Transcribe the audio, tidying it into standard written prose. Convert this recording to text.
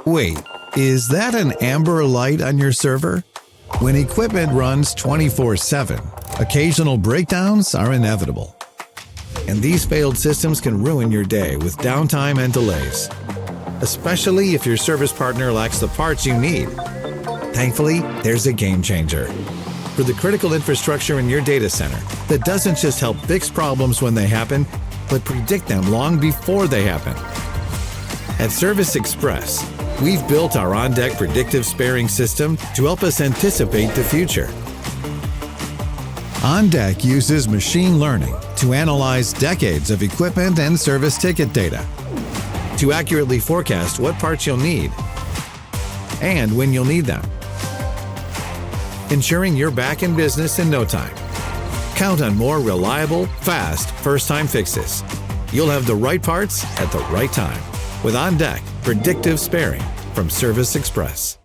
Wait, is that an amber light on your server? When equipment runs 24/7, occasional breakdowns are inevitable. And these failed systems can ruin your day with downtime and delays, especially if your service partner lacks the parts you need. Thankfully, there's a game changer for the critical infrastructure in your data center that doesn't just help fix problems when they happen, but predict them long before they happen. At Service Express, we've built our OnDeck Predictive Sparing system to help us anticipate the future. OnDeck uses machine learning to analyze decades of equipment and service ticket data to accurately forecast what parts you'll need and when you'll need them, ensuring you're back in business in no time. Count on more reliable, fast, first-time fixes. You'll have the right parts at the right time with OnDeck Predictive Sparing from Service Express.